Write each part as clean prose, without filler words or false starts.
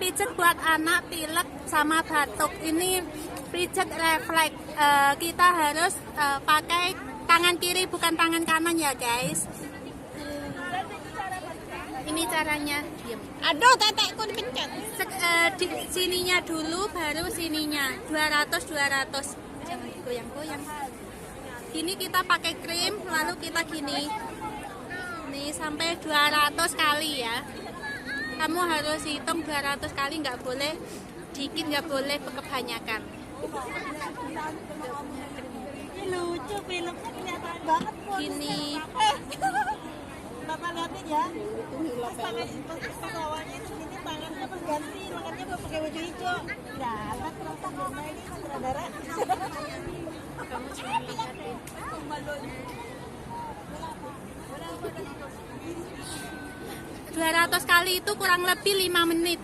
pijat buat anak pilek sama batuk. Ini pijat refleks. Kita harus pakai tangan kiri bukan tangan kanan ya guys. Ini caranya. Diam. Aduh, tetekku dipencet. Di sininya dulu baru sininya. 200. Jangan goyang-goyang. Gini kita pakai krim lalu kita gini. Nih sampai 200 kali ya. Kamu harus hitung 200 kali, nggak boleh dikit, nggak boleh kebanyakan. Lucu, filmnya kelihatan banget. Gini. Bapak liatin ya. Pas awalnya ini tangannya berganti, makanya gue pakai baju hijau. Dapat terasa karena ini sutradara. Kamu cuma liatin. 200 kali itu kurang lebih 5 menit.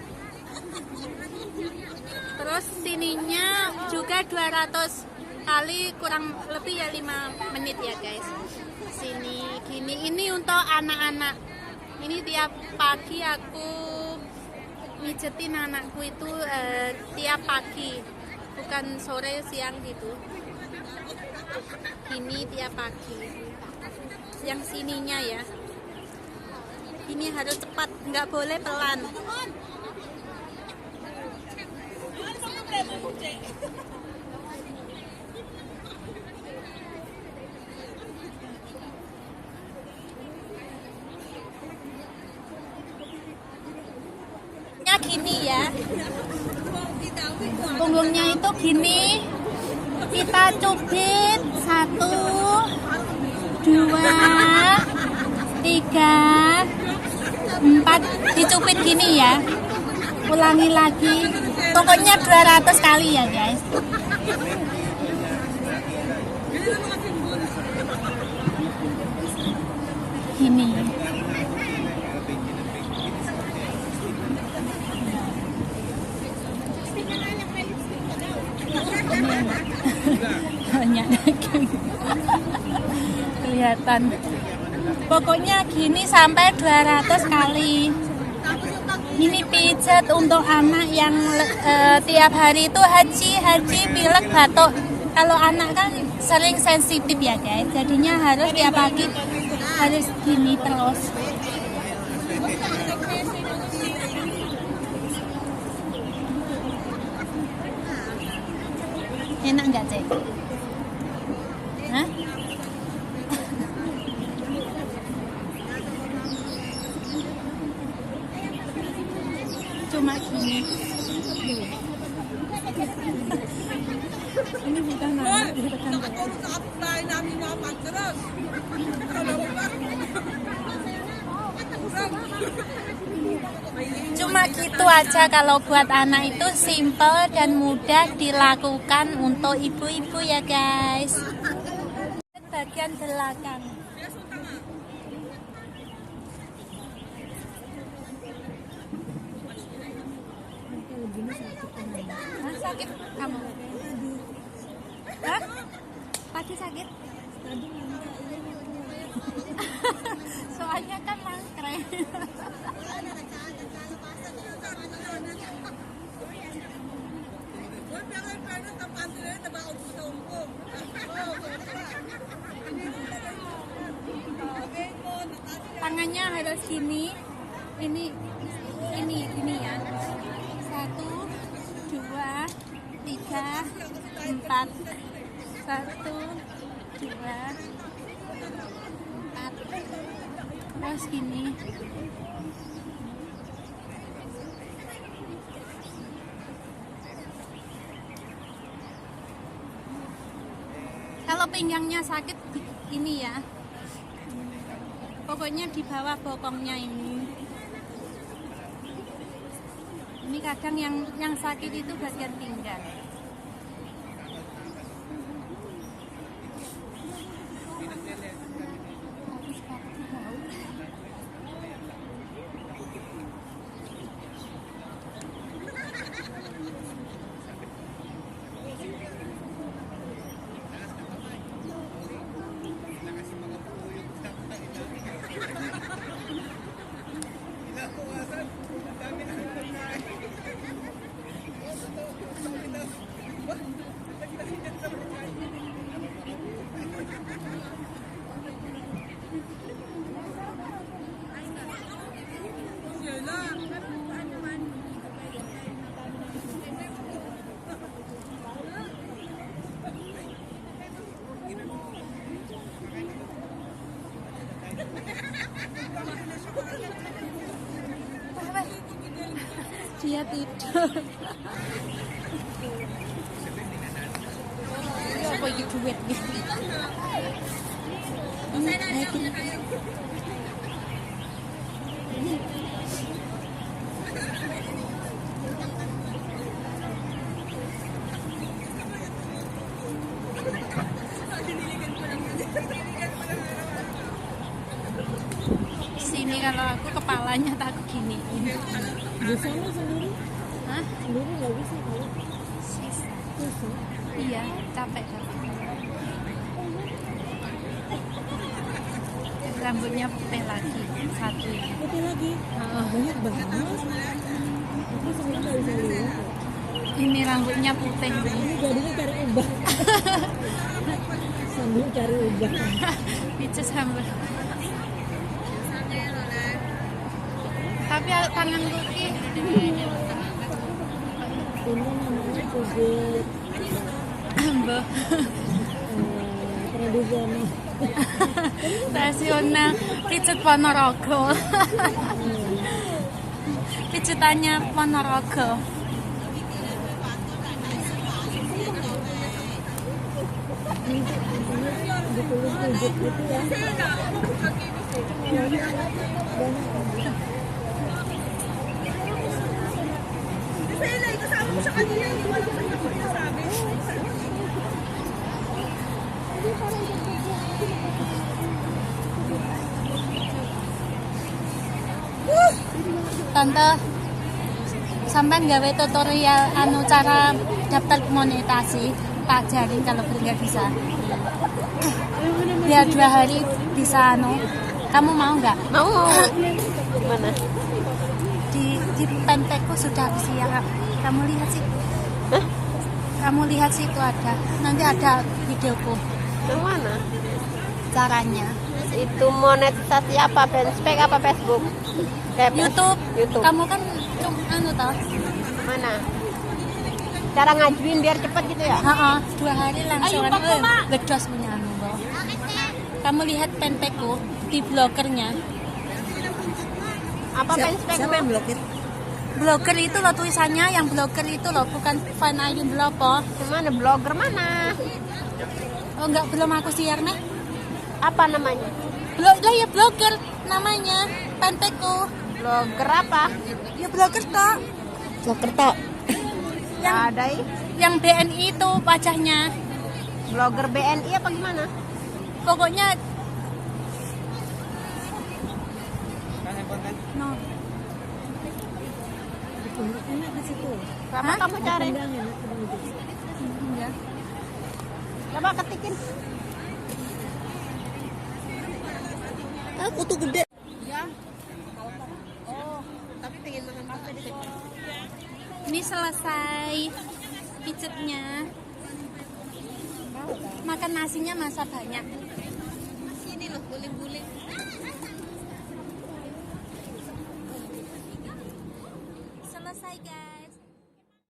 Terus sininya juga 200 kali kurang lebih ya 5 menit ya guys. Sini gini, ini untuk anak-anak. Ini tiap pagi aku mijetin anakku itu tiap pagi, bukan sore siang gitu. Ini tiap pagi. Yang sininya ya. Ini harus cepat, nggak boleh pelan. Ya gini ya. Punggungnya itu gini. Kita cubit 1, 2, 3, 4, dicupit gini ya. Ulangi lagi. Pokoknya 200 kali ya guys. Gini. Banyak kelihatan. Pokoknya gini sampai 200 kali. Ini pijat untuk anak yang tiap hari itu haji, pilek, batuk. Kalau anak kan sering sensitif ya guys. Jadinya harus tiap pagi harus gini terus. Enak nggak cek? Hah? Cuma gini. Ini bukan anak, bukan cuma gitu aja. Kalau buat anak itu simple dan mudah dilakukan untuk ibu-ibu ya guys. Bagian belakang. Hah, sakit kamu? Hah? Pagi sakit? Soalnya kan mangkre. Tangannya harus gini. Ini ya. 1, 2, 3, 4. 1, 2, 4. Terus gini. Kalau pinggangnya sakit ini ya. Pokoknya di bawah bokongnya ini. Ini kadang yang sakit itu bagian pinggang. Dia tidur. Apa iki duit iki? Sini kalau aku kepalanya tak gini. Di sana sendiri, Hah? sendiri nggak bisa kalau Sisa. susah. Iya, capek. Rambutnya putih lagi satu ini. Putih lagi, Heeh. banyak banget. Aku sebenarnya nggak bisa lihat. Ini rambutnya putih nih. Ini jadinya cari ubah. Sambil cari ubah. Picis sambal. Tapi tanganku ini Ini namanya kuget Mbak. tradisional. Tradisional pijet Ponorogo. Pijetannya Ponorogo. Ditulis kuget gitu ya. Tante, sampai gawe tutorial anu cara daftar monetasi, tak ajarin kalau nggak bisa. Biar 2 hari bisa anu. Kamu mau nggak? Mau. Gimana? Di pentekku sudah siap. Kamu lihat sih. Hah? Kamu lihat situ ada. Nanti ada videoku Yang mana? caranya. Itu monetisasi apa? Fanspage apa Facebook? Kayak YouTube. YouTube. Kamu kan anu toh. Mana? Cara ngajuin biar cepet gitu ya? Heeh, 2 hari langsung gedos punya anu, Bo. Kamu lihat pentekku di blogernya. Apa fanspage? Siapa yang blokir? Blogger itu loh tulisannya, yang blogger itu loh, bukan fan ayun blopo. Mana? Blogger mana? Oh enggak, belum aku share nih. Apa namanya? Lah ya blogger namanya, pentekku. Blogger apa? Ya blogger toh. Blokir tok. Yang Ada ih. yang BNI itu wajahnya. Blogger BNI apa gimana? Pokoknya no. Enak di situ. Berapa Hah? kamu cari? Iya. Coba ketikin. Aku tuh gede. Ya. Oh, tapi pengen makan pasta di situ. Ini selesai pijetnya. Makan nasinya masa banyak. Sini loh, guling-guling. Selesai guys.